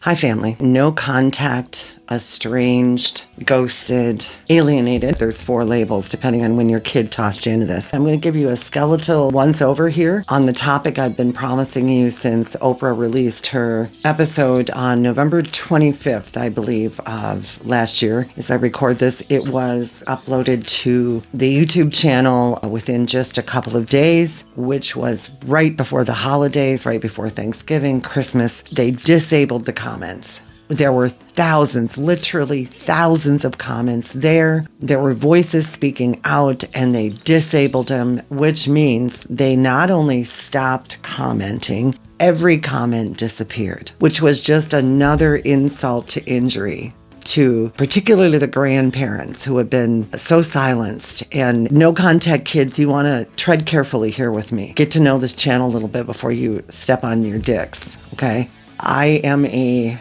Hi, family. No contact, estranged, ghosted, alienated. There's 4 labels depending on when your kid tossed you into this. I'm going to give you a skeletal once over here on the topic I've been promising you since Oprah released her episode on November 25th, I believe, of last year. As I record this, it was uploaded to the YouTube channel within just a couple of days, which was right before the holidays, right before Thanksgiving, Christmas. They disabled the comments. There were thousands, literally thousands of comments there. There were voices speaking out and they disabled them, which means they not only stopped commenting, every comment disappeared, which was just another insult to injury to particularly the grandparents who have been so silenced. And no contact kids, you want to tread carefully here with me. Get to know this channel a little bit before you step on your dicks, okay? I am a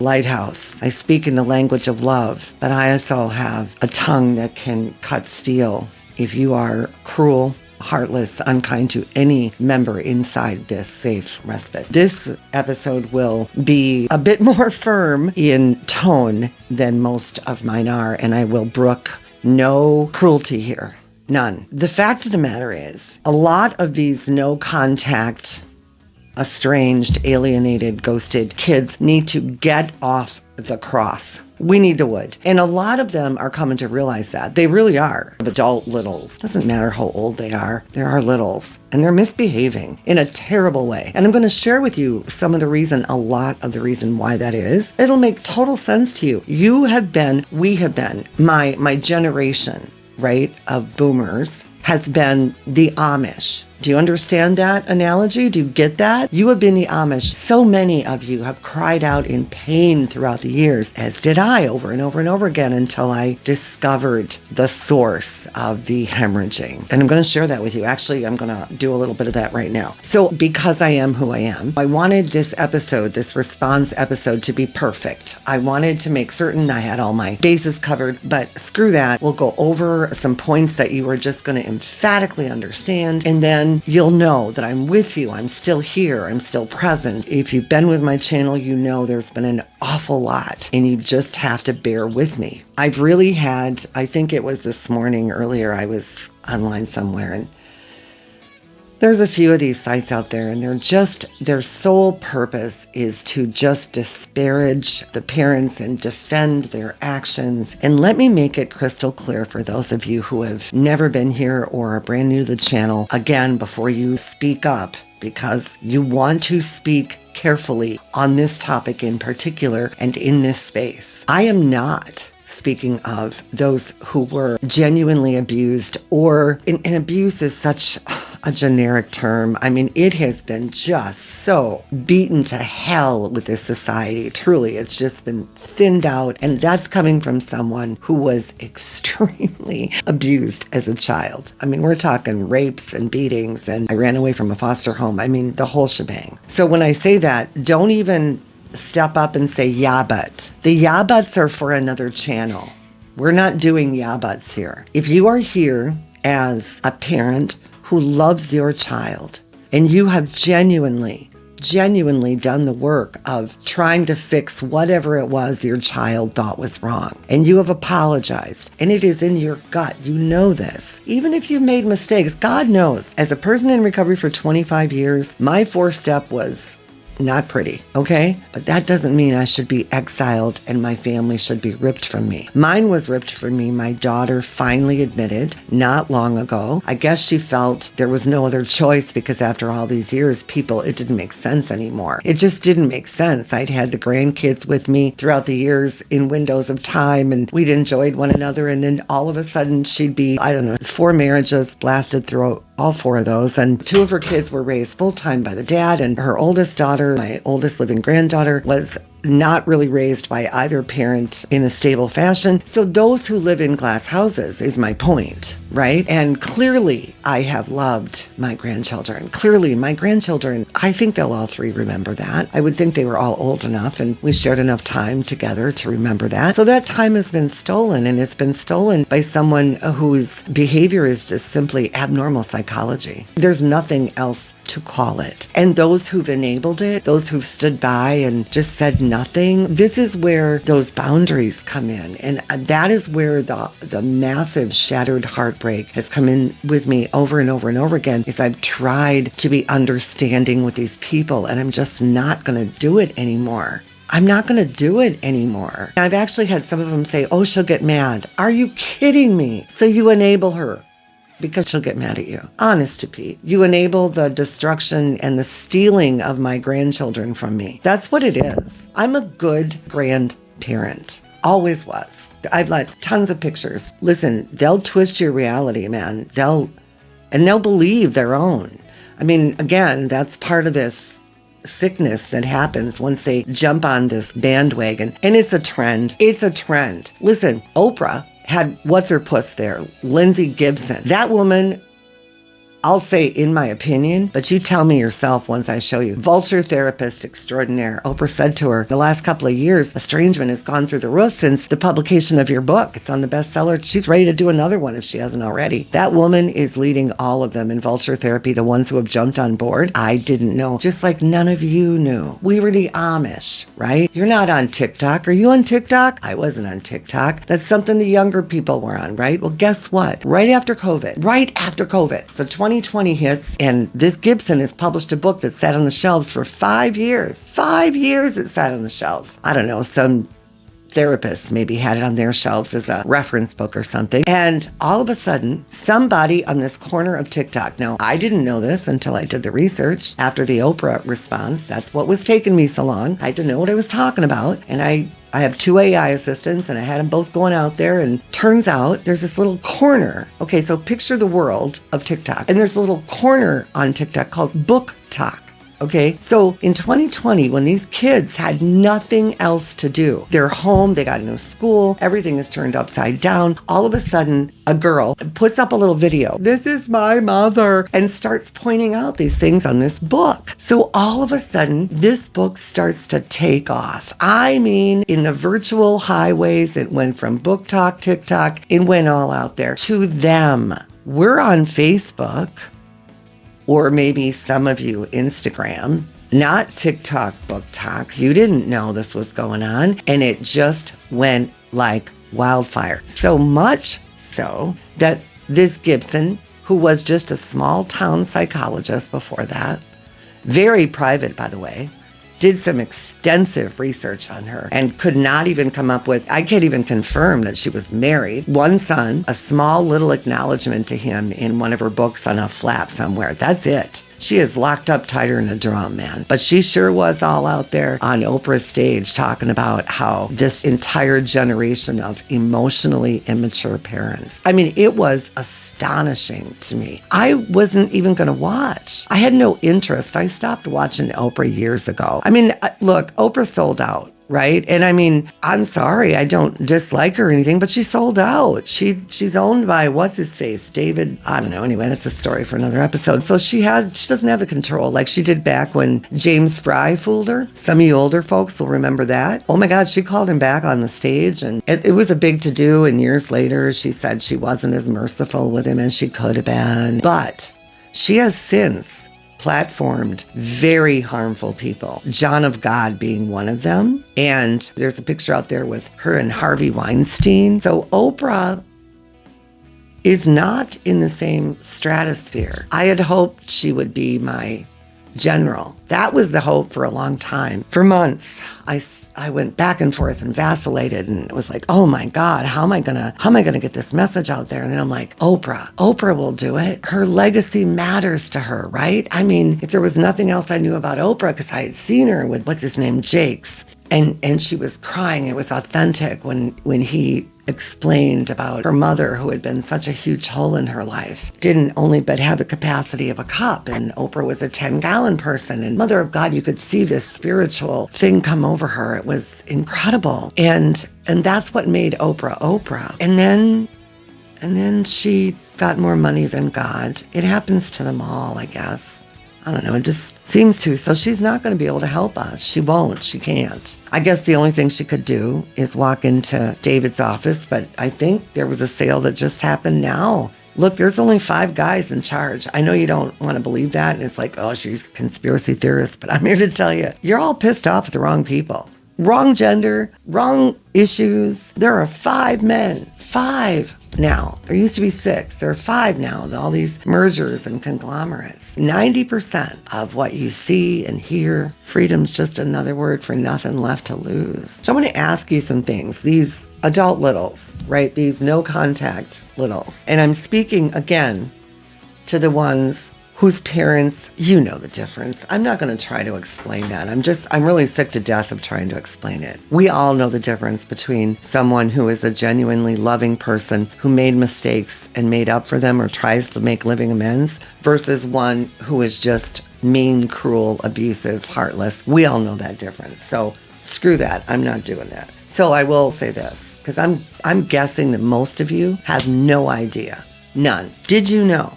lighthouse. I speak in the language of love, but I also have a tongue that can cut steel if you are cruel, heartless, unkind to any member inside this safe respite. This episode will be a bit more firm in tone than most of mine are, and I will brook no cruelty here. None. The fact of the matter is, a lot of these no contact, estranged, alienated, ghosted kids need to get off the cross. We need the wood. And a lot of them are coming to realize that. They really are. Adult littles. Doesn't matter how old they are. There are littles. And they're misbehaving in a terrible way. And I'm going to share with you some of the reason, a lot of the reason why that is. It'll make total sense to you. You have been, we have been, my generation, right, of boomers has been the Amish. Do you understand that analogy? Do you get that? You have been the Amish. So many of you have cried out in pain throughout the years, as did I, over and over and over again, until I discovered the source of the hemorrhaging. And I'm going to share that with you. Actually, I'm going to do a little bit of that right now. So because I am who I am, I wanted this episode, this response episode, to be perfect. I wanted to make certain I had all my bases covered, but screw that. We'll go over some points that you are just going to emphatically understand, and then you'll know that I'm with you. I'm still here. I'm still present. If you've been with my channel, you know there's been an awful lot, and you just have to bear with me. I've really had, I think it was this morning earlier, I was online somewhere, and there's a few of these sites out there, and their sole purpose is to just disparage the parents and defend their actions. And let me make it crystal clear for those of you who have never been here or are brand new to the channel, again, before you speak up, because you want to speak carefully on this topic in particular and in this space. I am not speaking of those who were genuinely abused, or and abuse is such a generic term. I mean, it has been just so beaten to hell with this society. Truly, it's just been thinned out. And that's coming from someone who was extremely abused as a child. I mean, we're talking rapes and beatings, and I ran away from a foster home. I mean, the whole shebang. So when I say that, don't even step up and say, yeah, but. The yeah, buts are for another channel. We're not doing yeah, buts here. If you are here as a parent who loves your child, and you have genuinely done the work of trying to fix whatever it was your child thought was wrong, and you have apologized, and it is in your gut, you know this. Even if you made mistakes, God knows. As a person in recovery for 25 years, my 4-step was not pretty, okay? But that doesn't mean I should be exiled and my family should be ripped from me. Mine was ripped from me. My daughter finally admitted not long ago. I guess she felt there was no other choice because after all these years, it didn't make sense anymore. It just didn't make sense. I'd had the grandkids with me throughout the years in windows of time, and we'd enjoyed one another, and then all of a sudden she'd be, 4 marriages blasted through all 4 of those, and 2 of her kids were raised full-time by the dad, and her oldest daughter, my oldest living granddaughter, was not really raised by either parent in a stable fashion. So those who live in glass houses is my point. right? And clearly I have loved my grandchildren. Clearly my grandchildren, I think they'll all three remember that. I would think they were all old enough and we shared enough time together to remember that. So that time has been stolen, and it's been stolen by someone whose behavior is just simply abnormal psychology. There's nothing else to call it. And those who've enabled it, those who've stood by and just said nothing, this is where those boundaries come in. And that is where the massive shattered heartbreak has come in with me over and over and over again, is I've tried to be understanding with these people, and I'm just not going to do it anymore. I'm not going to do it anymore. I've actually had some of them say, oh, she'll get mad. Are you kidding me? So you enable her because she'll get mad at you. Honest to Pete, you enable the destruction and the stealing of my grandchildren from me. That's what it is. I'm a good grandparent. Always was. I've got tons of pictures. Listen, they'll twist your reality, man. They'll believe their own. I mean, again, that's part of this sickness that happens once they jump on this bandwagon. And it's a trend. It's a trend. Listen, Oprah had what's her puss there, Lindsey Gibson. That woman, I'll say in my opinion, but you tell me yourself once I show you. Vulture therapist extraordinaire. Oprah said to her, the last couple of years, Estrangement has gone through the roof since the publication of your book. It's on the bestseller. She's ready to do another one if she hasn't already. That woman is leading all of them in Vulture therapy, the ones who have jumped on board. I didn't know, just like none of you knew. We were the Amish, right? You're not on TikTok. Are you on TikTok? I wasn't on TikTok. That's something the younger people were on, right? Well, guess what? Right after COVID. So 2020 hits, and this Gibson has published a book that sat on the shelves for 5 years. 5 years it sat on the shelves. I don't know, some therapists maybe had it on their shelves as a reference book or something. And all of a sudden, somebody on this corner of TikTok, now I didn't know this until I did the research after the Oprah response. That's what was taking me so long. I had to know what I was talking about. And I have 2 AI assistants, and I had them both going out there, and turns out there's this little corner. Okay, so picture the world of TikTok, and there's a little corner on TikTok called BookTok. Okay, so in 2020, when these kids had nothing else to do, they're home, they got no school, everything is turned upside down. All of a sudden, a girl puts up a little video. This is my mother, and starts pointing out these things on this book. So all of a sudden, this book starts to take off. I mean, in the virtual highways, it went from BookTok, TikTok, it went all out there to them. We're on Facebook. Or maybe some of you Instagram, not TikTok, BookTok. You didn't know this was going on, and it just went like wildfire. So much so that this Gibson, who was just a small town psychologist before that, very private, by the way, did some extensive research on her and could not even come up with, I can't even confirm that she was married. One son, a small little acknowledgement to him in one of her books on a flap somewhere. That's it. She is locked up tighter than a drum, man. But she sure was all out there on Oprah's stage talking about how this entire generation of emotionally immature parents. I mean, it was astonishing to me. I wasn't even going to watch. I had no interest. I stopped watching Oprah years ago. I mean, look, Oprah sold out. Right? And I mean, I'm sorry, I don't dislike her or anything, but she sold out. She's owned by what's his face? David, I don't know. Anyway, that's a story for another episode. So she doesn't have the control like she did back when James Fry fooled her. Some of you older folks will remember that. Oh my God, she called him back on the stage, and it was a big to-do, and years later she said she wasn't as merciful with him as she could have been. But she has since platformed very harmful people, John of God being one of them. And there's a picture out there with her and Harvey Weinstein. So Oprah is not in the same stratosphere. I had hoped she would be my general. That was the hope for a long time. For months, I went back and forth and vacillated, and it was like, oh my God, how am I gonna get this message out there? And then I'm like, Oprah will do it. Her legacy matters to her, right? I mean, if there was nothing else I knew about Oprah, because I had seen her with, what's his name, Jakes, and she was crying. It was authentic when he explained about her mother, who had been such a huge hole in her life, didn't only but have the capacity of a cup, and Oprah was a 10-gallon person, and Mother of God, you could see this spiritual thing come over her. It was incredible, and that's what made Oprah Oprah. And then she got more money than God. It happens to them all, I guess. I don't know, it just seems to. So she's not going to be able to help us. She won't. She can't. I guess the only thing she could do is walk into David's office, but I think there was a sale that just happened now. Look, there's only 5 guys in charge. I know you don't want to believe that, and it's like, oh, she's a conspiracy theorist, but I'm here to tell you, you're all pissed off at the wrong people. Wrong gender, wrong issues. There are 5 men. 5 now. There used to be 6. There are 5 now. All these mergers and conglomerates. 90% of what you see and hear, freedom's just another word for nothing left to lose. So I'm going to ask you some things. These adult littles, right? These no contact littles. And I'm speaking again to the ones whose parents, you know the difference. I'm not going to try to explain that. I'm really sick to death of trying to explain it. We all know the difference between someone who is a genuinely loving person who made mistakes and made up for them or tries to make living amends versus one who is just mean, cruel, abusive, heartless. We all know that difference. So screw that. I'm not doing that. So I will say this, because I'm guessing that most of you have no idea. None. Did you know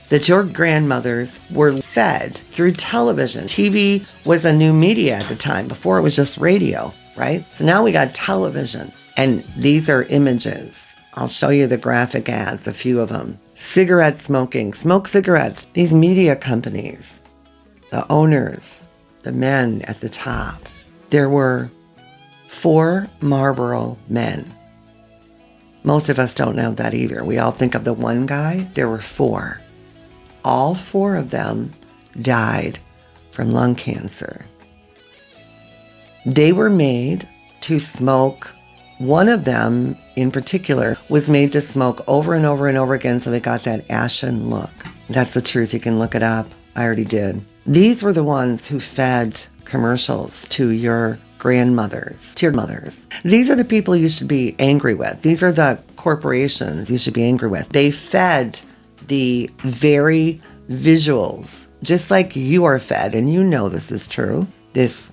that your grandmothers were fed through television? TV was a new media at the time. Before it was just radio, right? So now we got television. And these are images. I'll show you the graphic ads, a few of them. Cigarette smoking, smoke cigarettes. These media companies, the owners, the men at the top. There were 4 Marlboro men. Most of us don't know that either. We all think of the one guy. There were 4. All 4 of them died from lung cancer. They were made to smoke. One of them in particular was made to smoke over and over and over again, so they got that ashen look. That's the truth. You can look it up. I already did. These were the ones who fed commercials to your grandmothers, to your mothers. These are the people you should be angry with. These are the corporations you should be angry with. They fed the very visuals, just like you are fed, and you know this is true. This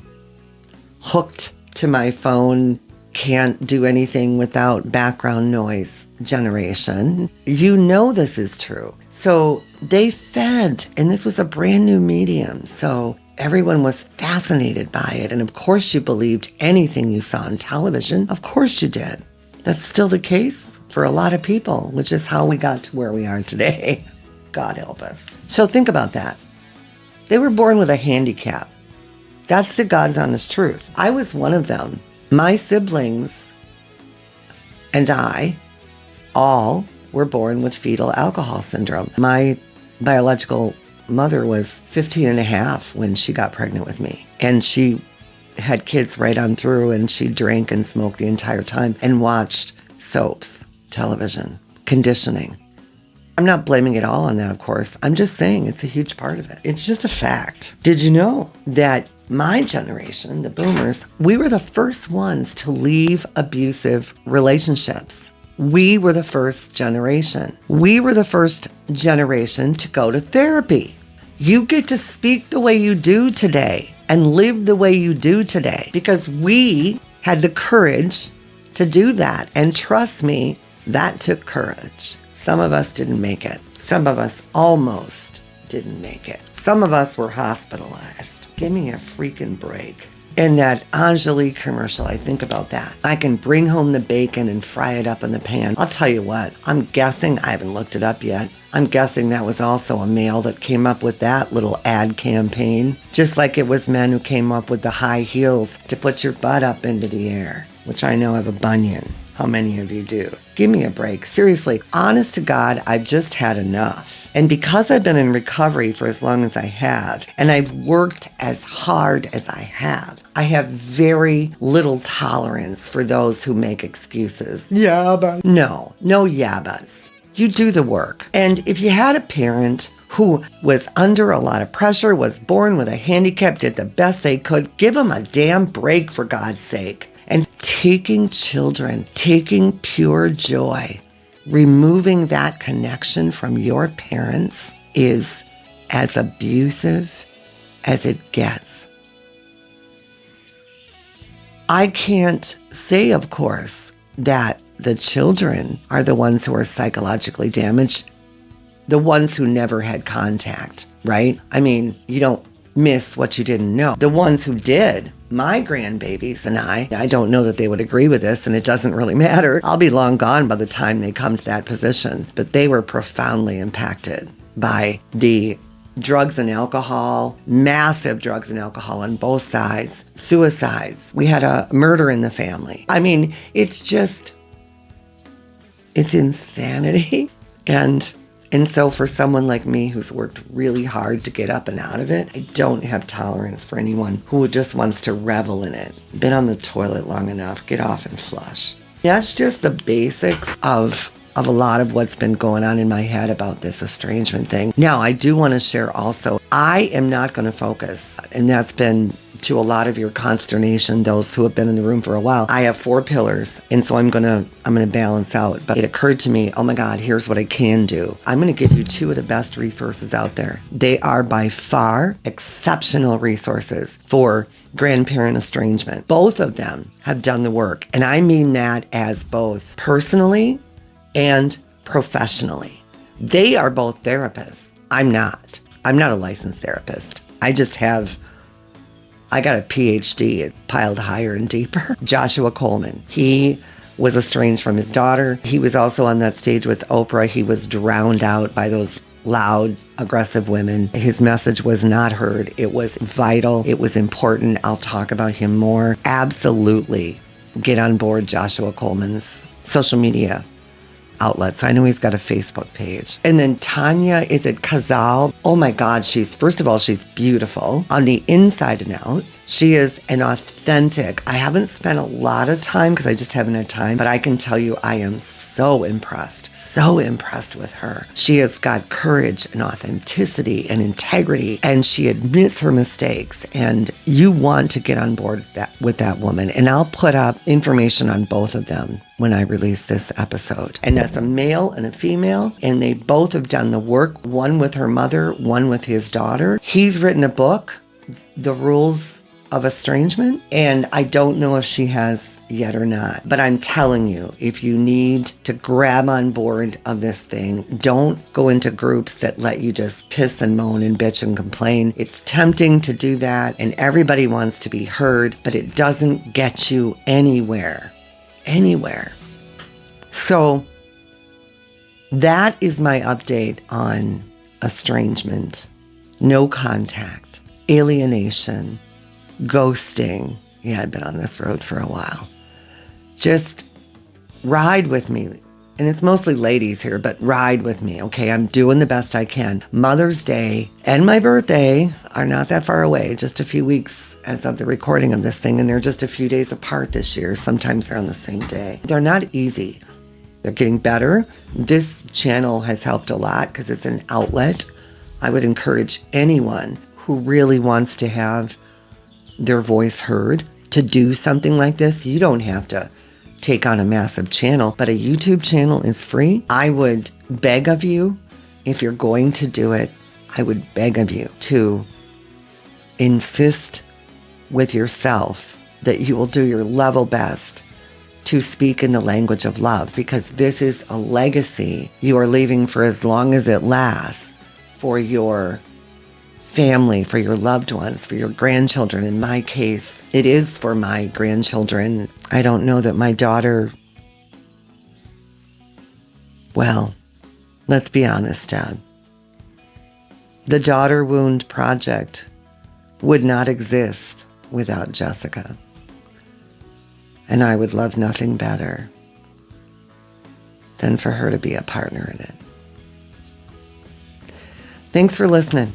hooked to my phone, can't do anything without background noise generation. You know this is true. So they fed, and this was a brand new medium. So everyone was fascinated by it. And of course you believed anything you saw on television. Of course you did. That's still the case for a lot of people, which is how we got to where we are today. God help us. So think about that. They were born with a handicap. That's the God's honest truth. I was one of them. My siblings and I all were born with fetal alcohol syndrome. My biological mother was 15 and a half when she got pregnant with me. And she had kids right on through, and she drank and smoked the entire time and watched soaps, television, conditioning. I'm not blaming it all on that, of course. I'm just saying it's a huge part of it. It's just a fact. Did you know that my generation, the boomers, we were the first ones to leave abusive relationships? We were the first generation. We were the first generation to go to therapy. You get to speak the way you do today and live the way you do today because we had the courage to do that. And trust me, that took courage. Some of us didn't make it. Some of us almost didn't make it. Some of us were hospitalized. Give me a freaking break. In that Angelique commercial, I think about that. I can bring home the bacon and fry it up in the pan. I'll tell you what, I'm guessing, I haven't looked it up yet, I'm guessing that was also a male that came up with that little ad campaign. Just like it was men who came up with the high heels to put your butt up into the air, which I know have a bunion. How many of you do? Give me a break. Seriously, honest to God, I've just had enough. And because I've been in recovery for as long as I have, and I've worked as hard as I have very little tolerance for those who make excuses. Yeah, but. No yeah buts. You do the work. And if you had a parent who was under a lot of pressure, was born with a handicap, did the best they could, give them a damn break for God's sake. And taking children, taking pure joy, removing that connection from your parents is as abusive as it gets. I can't say, of course, that the children are the ones who are psychologically damaged, the ones who never had contact, right? I mean, you don't miss what you didn't know. The ones who did, my grandbabies and I don't know that they would agree with this, and it doesn't really matter. I'll be long gone by the time they come to that position. But they were profoundly impacted by the drugs and alcohol, massive drugs and alcohol on both sides, suicides. We had a murder in the family. I mean, it's insanity. And so for someone like me who's worked really hard to get up and out of it, I don't have tolerance for anyone who just wants to revel in it. Been on the toilet long enough, get off and flush. That's just the basics of a lot of what's been going on in my head about this estrangement thing. Now, I do want to share also, I am not going to focus, and that's been to a lot of your consternation, those who have been in the room for a while. I have 4 pillars, and so I'm gonna balance out. But it occurred to me, oh my God, here's what I can do. I'm gonna give you 2 of the best resources out there. They are by far exceptional resources for grandparent estrangement. Both of them have done the work, and I mean that as both personally and professionally. They are both therapists. I'm not a licensed therapist. I got a PhD. It piled higher and deeper. Joshua Coleman. He was estranged from his daughter. He was also on that stage with Oprah. He was drowned out by those loud, aggressive women. His message was not heard. It was vital. It was important. I'll talk about him more. Absolutely get on board Joshua Coleman's social media outlets. I know he's got a Facebook page. And then Tanya, is it Kazal? Oh my God, first of all, she's beautiful on the inside and out. She is an authentic. I haven't spent a lot of time because I just haven't had time, but I can tell you I am so impressed with her. She has got courage and authenticity and integrity, and she admits her mistakes, and you want to get on board with that woman. And I'll put up information on both of them when I release this episode. And that's a male and a female, and they both have done the work, one with her mother, one with his daughter. He's written a book, The Rules of Estrangement, and I don't know if she has yet or not. But I'm telling you, if you need to grab on board of this thing, don't go into groups that let you just piss and moan and bitch and complain. It's tempting to do that, and everybody wants to be heard, but it doesn't get you anywhere. So that is my update on estrangement, no contact, alienation, ghosting. Yeah, I've been on this road for a while. Just ride with me. And it's mostly ladies here, but ride with me, okay? I'm doing the best I can. Mother's Day and my birthday are not that far away, just a few weeks as of the recording of this thing, and they're just a few days apart this year. Sometimes they're on the same day. They're not easy. They're getting better. This channel has helped a lot because it's an outlet. I would encourage anyone who really wants to have their voice heard to do something like this. You don't have to take on a massive channel, but a YouTube channel is free. I would beg of you, if you're going to do it, I would beg of you to insist with yourself that you will do your level best to speak in the language of love, because this is a legacy you are leaving for as long as it lasts for your family, for your loved ones, for your grandchildren. In my case, it is for my grandchildren. I don't know that my daughter, well, let's be honest, Dad. The Daughter Wound Project would not exist without Jessica. And I would love nothing better than for her to be a partner in it. Thanks for listening.